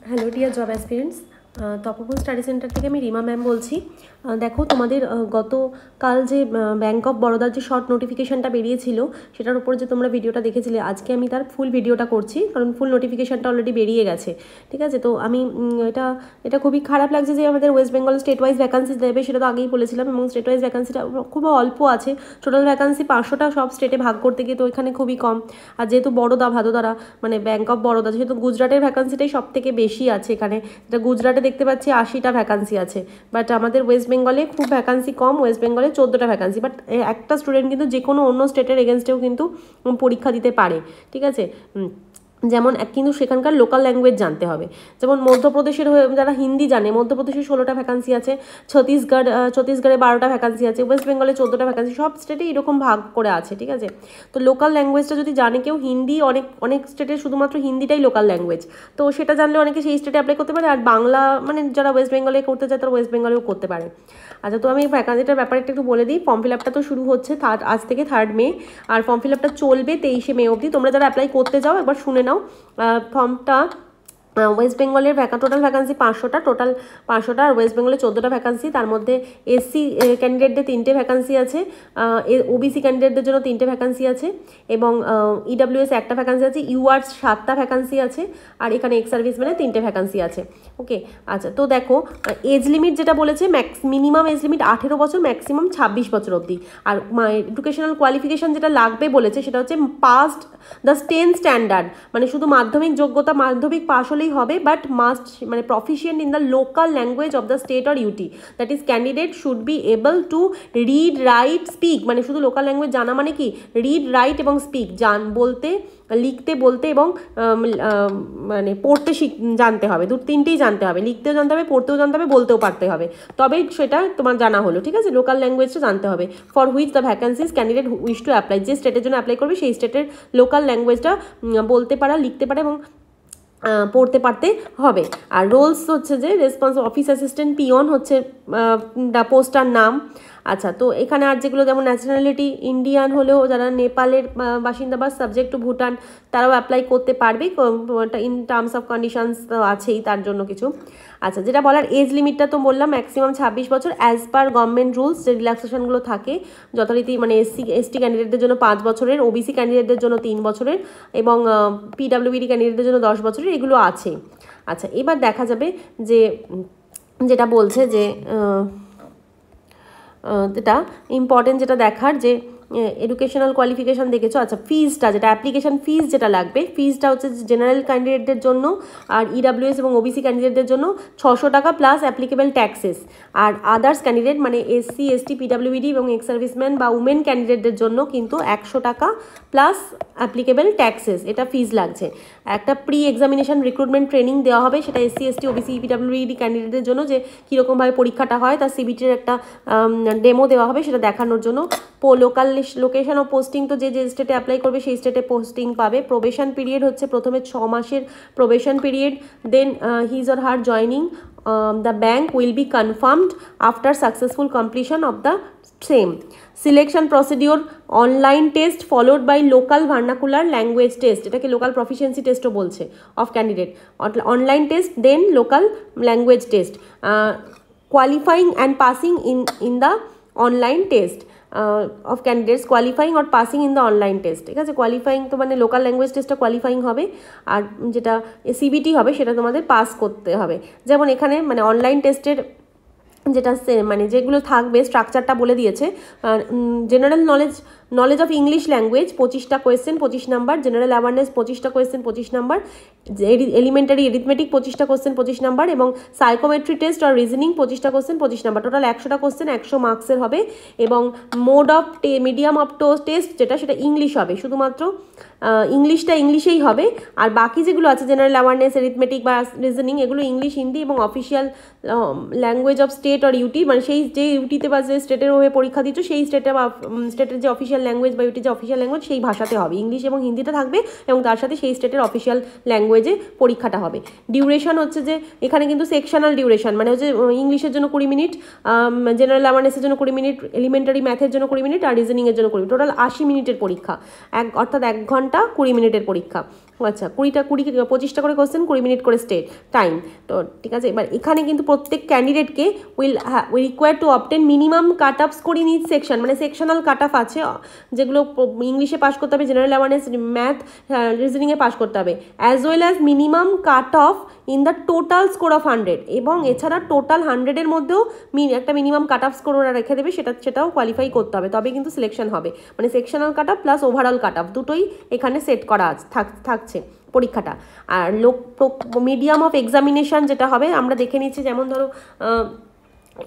Hello dear job aspirants, তপোবন study centre থেকে আমি Rima ma'am বলছি। দেখো, তোমাদের গতকাল যে ব্যাঙ্ক অফ বরোদার যে শর্ট নোটিফিকেশানটা বেরিয়েছিল সেটার উপর যে তোমরা ভিডিওটা দেখেছিলে, আজকে আমি তার ফুল ভিডিওটা করছি, কারণ ফুল নোটিফিকেশানটা অলরেডি বেরিয়ে গেছে। ঠিক আছে, তো আমি এটা খুবই খারাপ লাগছে যে আমাদের West Bengal state wise vacancy দেবে, সেটা তো আগেই বলেছিলাম, এবং স্টেট ওয়াইজ ভ্যাকান্সিটা খুব অল্প আছে। টোটাল ভ্যাকান্সি 500টা সব স্টেটে ভাগ করতে গিয়ে তো এখানে খুবই কম। আর যেহেতু বরোদা ভাদোদারা মানে ব্যাঙ্ক অফ বরোদা, যেহেতু গুজরাটের ভ্যাকান্সিটাই সব থেকে বেশি আছে এখানে, যেটা গুজরাটে দেখতে পাচ্ছি 80টা ভ্যাকান্সি আছে, বাট আমাদের ওয়েস্ট বেঙ্গলে খুব ভ্যাকান্সি কম, ওয়েস্ট বেঙ্গলে 14টা ভ্যাকান্সি। বাট একটা স্টুডেন্ট কিন্তু যে কোনো অন্য স্টেটের এগেনস্টেও কিন্তু পরীক্ষা দিতে পারে। ঠিক আছে, যেমন কিন্তু সেখানকার লোকাল ল্যাঙ্গুয়েজ জানতে হবে। যেমন মধ্যপ্রদেশের যারা হিন্দি জানে, মধ্যপ্রদেশে 16টা ভ্যাকান্সি আছে, ছত্তিশগড়ে 12টা ভ্যাকান্সি আছে, ওয়েস্ট বেঙ্গলে 14টা ভ্যাকান্সি, সব স্টেটে এরকম ভাগ করে আছে। ঠিক আছে, তো লোকাল ল্যাঙ্গুয়েজটা যদি জানে কেউ, হিন্দি অনেক স্টেটে শুধুমাত্র হিন্দিটাই লোকাল ল্যাঙ্গুয়েজ, তো সেটা জানলে অনেকে সেই স্টেটে অ্যাপ্লাই করতে পারে। আর বাংলা মানে যারা ওয়েস্ট বেঙ্গলে করতে চায় তারা ওয়েস্ট বেঙ্গলেও করতে পারে। আচ্ছা, তো আমি ভ্যাকান্সিটার ব্যাপারে একটু বলে দিই। ফর্ম ফিল আপটা তো শুরু হচ্ছে আজ থেকে 3 মে, আর ফর্ম ফিল আপটা চলবে 23 মে অবধি। তোমরা যারা অ্যাপ্লাই করতে যাও একবার শুনে নাও ফর্মটা। ওয়েস্ট বেঙ্গলের টোটাল ভ্যাকান্সি 500টা, আর ওয়েস্ট বেঙ্গলে 14টা ভ্যাকান্সি। তার মধ্যে এসসি ক্যান্ডিডেটদের 3টে ভ্যাকান্সি আছে, ওবিসি ক্যান্ডিডেটদের জন্য 3টে ভ্যাকান্সি আছে, এবং ইডাব্লিউএস 1টা ভ্যাকান্সি আছে, ইউআর 7টা ভ্যাকান্সি আছে, আর এখানে এক্স সার্ভিসম্যানে 3টে ভ্যাকান্সি আছে। ওকে, আচ্ছা, তো দেখো এজ লিমিট যেটা বলেছে, মিনিমাম এজ লিমিট 18 বছর, ম্যাক্সিমাম 26 বছর অবধি। আর এডুকেশনাল কোয়ালিফিকেশান যেটা লাগবে বলেছে সেটা হচ্ছে পাস্ট দ্য 10 স্ট্যান্ডার্ড, মানে শুধু মাধ্যমিক যোগ্যতা, মাধ্যমিক পাস হলেই হবে, বাট মাস্ট মানে proficient in the local language of the state or UT, that is candidate should be able to read write speak. মানে শুধু লোকাল ল্যাঙ্গুয়েজ জানা মানে কি, রিড রাইট এবং স্পিক বলতে, লিখতে, বলতে এবং মানে পড়তে জানতে হবে, 3টেই জানতে হবে, লিখতেও জানতে হবে, পড়তেও জানতে হবে, বলতেও পারতে হবে, তবেই সেটা তোমার জানা হলো। ঠিক আছে, লোকাল ল্যাঙ্গুয়েজটা জানতে হবে। For which the vacancies candidate wish to apply, যে স্টেটের জন্য অ্যাপ্লাই করবে সেই স্টেটের লোকাল ল্যাঙ্গুয়েজটা বলতে পারা, লিখতে পারা এবং পড়তে পারতে হবে। আর রোলস হচ্ছে যে রেসপন্স অফিস অ্যাসিস্ট্যান্ট, পিওন হচ্ছে পোস্টার নাম। আচ্ছা, তো এখানে আর যেগুলো, যেমন ন্যাশনালিটি ইন্ডিয়ান হলেও যারা নেপালের বাসিন্দা বা সাবজেক্ট টু ভুটান, তারাও অ্যাপ্লাই করতে পারবে, ইন টার্মস অফ কন্ডিশনস তো আছেই তার জন্য কিছু। আচ্ছা, যেটা বলার এজ লিমিটটা তো বললাম, ম্যাক্সিমাম 26 বছর অ্যাজ পার গভর্নমেন্ট রুলস। যে রিল্যাক্সেশনগুলো থাকে যথারীতি, মানে এসটি ক্যান্ডিডেটদের জন্য 5 বছরের, ওবিসি ক্যান্ডিডেটদের জন্য 3 বছরের, এবং পিডাব্লিউবিডি ক্যান্ডিডেটদের জন্য 10 বছরের, এগুলো আছে। আচ্ছা, এবার দেখা যাবে যে যেটা বলছে যে যেটা ইম্পর্টেন্ট যেটা দেখার, যে এডুকেশনাল কোয়ালিফিকেশান দেখেছো। আচ্ছা, ফিজটা যেটা অ্যাপ্লিকেশান ফিজ যেটা লাগবে, ফিজটা হচ্ছে জেনারেল ক্যান্ডিডেটদের জন্য আর ইডাব্লিউএস এবং ওবিসি ক্যান্ডিডেটদের জন্য 600 টাকা প্লাস অ্যাপ্লিকেবল ট্যাক্সেস। আর আদার্স ক্যান্ডিডেট মানে এসসি, এসটি, পিডাব্লিউবিডি এবং এক্স সার্ভিসম্যান বা উমেন ক্যান্ডিডেটদের জন্য কিন্তু 100 টাকা প্লাস অ্যাপ্লিকেবল ট্যাক্সেস, এটা ফিজ লাগছে। একটা প্রি এক্সামিনেশন রিক্রুটমেন্ট ট্রেনিং দেওয়া হবে, সেটা এসসি, এসটি, ওবিসি, পিডাব্লিউবিডি ক্যান্ডিডেটদের জন্য, যে কীরকমভাবে পরীক্ষাটা হয়, তার সিবিটির একটা ডেমো দেওয়া হবে, সেটা দেখানোর জন্য। লোকাল লোকেশন অফ পোস্টিং, তো যে স্টেটে অ্যাপ্লাই করবে সেই স্টেটে পোস্টিং পাবে। প্রোবেশন পিরিয়ড হচ্ছে প্রথমে 6 মাসের probation period, then his or her joining the bank will be confirmed after successful completion of the same. Selection procedure, online test followed by local vernacular language test, এটাকে local proficiency টেস্টও বলছে of candidate. Online test, then local language test, qualifying and passing in the online test of candidates qualifying or passing in the online test. ঠিক আছে, qualifying তো মানে local language টেস্টটা qualifying হবে, আর যেটা সিবিটি হবে সেটা তোমাদের পাস করতে হবে। যেমন এখানে মানে অনলাইন টেস্টের যেটা মানে যেগুলো থাকবে স্ট্রাকচারটা বলে দিয়েছে। General knowledge of English language 25টা কোয়েশ্চেন 25 নাম্বার, জেনারেল অ্যাওয়ারনেস 25টা কোয়েশ্চেন 25 নাম্বার, এলিমেন্টারি এরিথমেটিক 25টা কোয়েশ্চেন 25 নাম্বার, এবং সাইকোমেট্রি টেস্ট আর রিজনিং 25টা কোয়েশ্চেন 25 নাম্বার, টোটাল 100টা কোয়েশ্চেন 100 মার্কসের হবে। এবং mode of medium of test সেটা ইংলিশ হবে, শুধুমাত্র ইংলিশটা ইংলিশেই হবে, আর বাকি যেগুলো আছে জেনারেল অ্যাওয়ারনেস, এরিথমেটিক বা রিজনিং, এগুলো ইংলিশ, হিন্দি এবং official language of state R UT, মানে সেই যে ইউটিতে বা যে স্টেটের হয়ে পরীক্ষা দিচ্ছ সেই স্টেটের যে অফিসিয়াল ল্যাঙ্গুয়েজ বা ইউটি যে অফিসিয়াল ল্যাঙ্গুয়েজ সেই ভাষাতে হবে, ইংলিশ এবং হিন্দিটা থাকবে, এবং তার সাথে সেই স্টেটের অফিসিয়াল ল্যাঙ্গুয়েজে পরীক্ষাটা হবে। ডিউরেশন হচ্ছে যে এখানে কিন্তু সেকশনাল ডিউরেশন, মানে হচ্ছে ইংলিশের জন্য 20 মিনিট, জেনারেল অ্যাওয়ারনেসের জন্য 20 মিনিট, এলিমেন্টারি ম্যাথের জন্য 20 মিনিট, আর রিজনিংয়ের জন্য 20 মিনিট, টোটাল 80 মিনিটের পরীক্ষা, অর্থাৎ 1 ঘন্টা 20 মিনিটের পরীক্ষা। আচ্ছা 25টা করে কোশ্চেন, 20 মিনিট করে স্টেট টাইম। তো ঠিক আছে, এবার এখানে কিন্তু প্রত্যেক ক্যান্ডিডেটকে will require to obtain minimum cut up score in each section, মানে সেকশনাল কাট অফ আছে যেগুলো ইংলিশে পাস করতে হবে, জেনারেল অ্যাওয়ারনেস, ম্যাথ, রিজনিংয়ে পাস করতে হবে, as well as minimum cut off in the total score of 100, এবং এছাড়া টোটাল 100-এর মধ্যেও একটা মিনিমাম কাট অফ স্কোর ওরা রেখে দেবে, সেটাও কোয়ালিফাই করতে হবে, তবে কিন্তু সিলেকশন হবে। মানে sectional cut of plus overall cut off দুটোই এখানে সেট করা থাকছে পরীক্ষাটা। আর মিডিয়াম অফ এক্সামিনেশন যেটা হবে আমরা দেখে নিচ্ছি, যেমন ধরো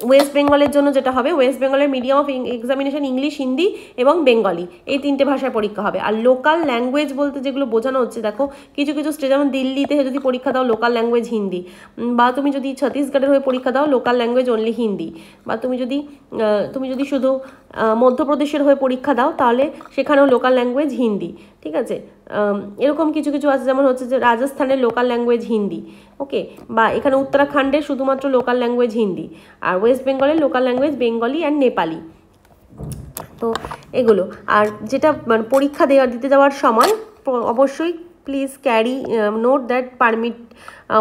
ওয়েস্ট বেঙ্গলের জন্য যেটা হবে, ওয়েস্ট বেঙ্গলের medium of examination English, Hindi এবং বেঙ্গলি, এই 3টে ভাষায় পরীক্ষা হবে। আর লোকাল ল্যাঙ্গুয়েজ বলতে যেগুলো বোঝানো হচ্ছে, দেখো কিছু কিছু স্টেট, যেমন দিল্লিতে যদি পরীক্ষা দাও লোকাল ল্যাঙ্গুয়েজ হিন্দি, বা তুমি যদি ছত্তিশগড়ের হয়ে পরীক্ষা দাও লোকাল ল্যাঙ্গুয়েজ অনলি হিন্দি, বা তুমি যদি শুধু মধ্যপ্রদেশের হয়ে পরীক্ষা দাও তাহলে সেখানেও লোকাল ল্যাঙ্গুয়েজ হিন্দি, ঠিক আছে। এরকম কিছু কিছু আছে, যেমন হচ্ছে যে রাজস্থানের লোকাল ল্যাঙ্গুয়েজ হিন্দি, ওকে, বা এখানে উত্তরাখণ্ডের শুধুমাত্র লোকাল ল্যাঙ্গুয়েজ হিন্দি, আর ওয়েস্ট বেঙ্গলের local language Bengali and Nepali. তো এগুলো, আর যেটা মানে পরীক্ষা দিতে যাওয়ার সময় অবশ্যই please carry note that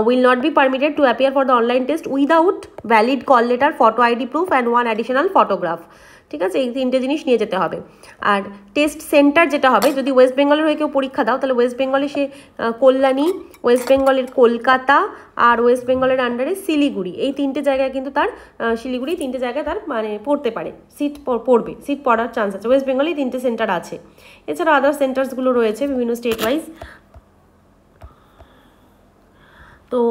will not be permitted to appear for the online test without valid call letter, photo ID proof and one additional photograph, ঠিক আছে। এই 3টে জিনিস নিয়ে যেতে হবে। আর টেস্ট সেন্টার যেটা হবে, যদি ওয়েস্ট বেঙ্গলের হয়ে কেউ পরীক্ষা দাও তাহলে ওয়েস্ট বেঙ্গলে সে কল্যাণী, ওয়েস্ট বেঙ্গলের কলকাতা, আর ওয়েস্ট বেঙ্গলের আন্ডারে শিলিগুড়ি, এই 3টে জায়গায় কিন্তু তার শিলিগুড়ি 3টে জায়গায় তার মানে পড়তে পারে, সিট পড়ার চান্স আছে। ওয়েস্ট বেঙ্গলেই 3টে সেন্টার আছে, এছাড়া আদার সেন্টার্সগুলো রয়েছে বিভিন্ন স্টেট ওয়াইজ। তো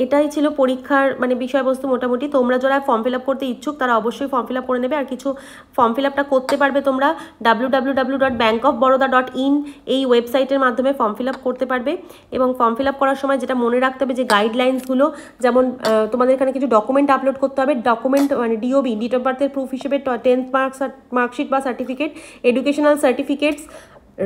এটাই ছিল পরীক্ষার মানে বিষয়বস্তু মোটামুটি। তোমরা যারা ফর্ম ফিল আপ করতে ইচ্ছুক তারা অবশ্যই ফর্ম ফিল আপ করে নেবে। আর কিছু ফর্ম ফিল আপটা করতে পারবে তোমরা www.bankofbaroda.in এই ওয়েবসাইটের মাধ্যমে ফর্ম ফিল আপ করতে পারবে। এবং ফর্ম ফিল আপ করার সময় যেটা মনে রাখতে হবে যে গাইডলাইন্সগুলো, যেমন তোমাদের এখানে কিছু ডকুমেন্ট আপলোড করতে হবে, ডকুমেন্ট মানে ডিওবি, ডেট অফ বার্থের প্রুফ হিসেবে 10th মার্কশিট বা certificate, educational certificates,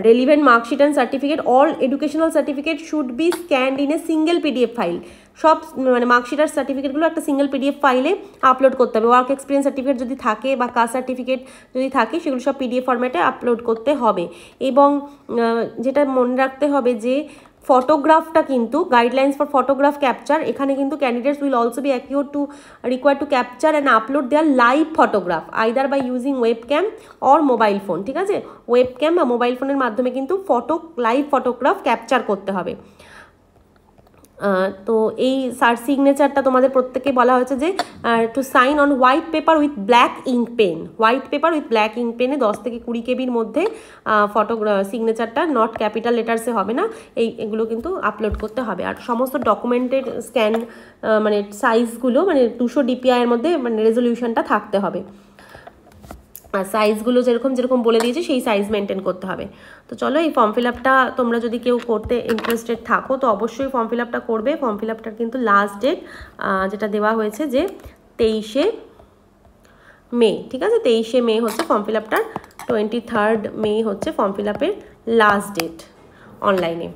relevant mark sheet and certificate, all educational certificate should be scanned in a single PDF file। সব মানে মার্কশিট আর সার্টিফিকেটগুলো একটা সিঙ্গেল PDF ফাইলে upload করতে হবে। ওয়ার্ক এক্সপিরিয়েন্স সার্টিফিকেট যদি থাকে বা কাস্ট সার্টিফিকেট যদি থাকে সেগুলো সব PDF ফরম্যাটে আপলোড করতে হবে। এবং যেটা মনে রাখতে হবে যে ফটোগ্রাফটা কিন্তু গাইডলাইন্স ফর ফটোগ্রাফ ক্যাপচার, এখানে কিন্তু candidates will also be required to capture and upload their live photograph either by using web cam or mobile phone, ঠিক আছে। ওয়েব ক্যাম বা মোবাইল ফোনের মাধ্যমে কিন্তু লাইভ ফটোগ্রাফ ক্যাপচার করতে হবে। তো এই সিগনেচারটা তোমাদের প্রত্যেকে বলা হয়েছে যে to sign on white paper with black ink pen, white paper with black ink পেনে 10 থেকে 20 কেবির মধ্যে সিগনেচারটা নট ক্যাপিটাল লেটার্সে হবে না, এগুলো কিন্তু আপলোড করতে হবে। আর সমস্ত ডকুমেন্টের স্ক্যান মানে সাইজগুলো মানে 200 DPI এর মধ্যে মানে রেজলিউশনটা থাকতে হবে। সাইজগুলো যেরকম বলে দিয়েছে সেই সাইজ মেনটেন করতে হবে। তো চলো এই ফর্ম ফিল আপটা তোমরা যদি কেউ করতে ইন্টারেস্টেড থাকো তো অবশ্যই ফর্ম ফিল আপটা করবে। ফর্ম ফিল আপটার কিন্তু লাস্ট ডেট যেটা দেওয়া হয়েছে যে 23শে মে, ঠিক আছে। 23শে মে হচ্ছে ফর্ম ফিল আপটার, 23rd মে হচ্ছে ফর্ম ফিল আপের লাস্ট ডেট অনলাইনে।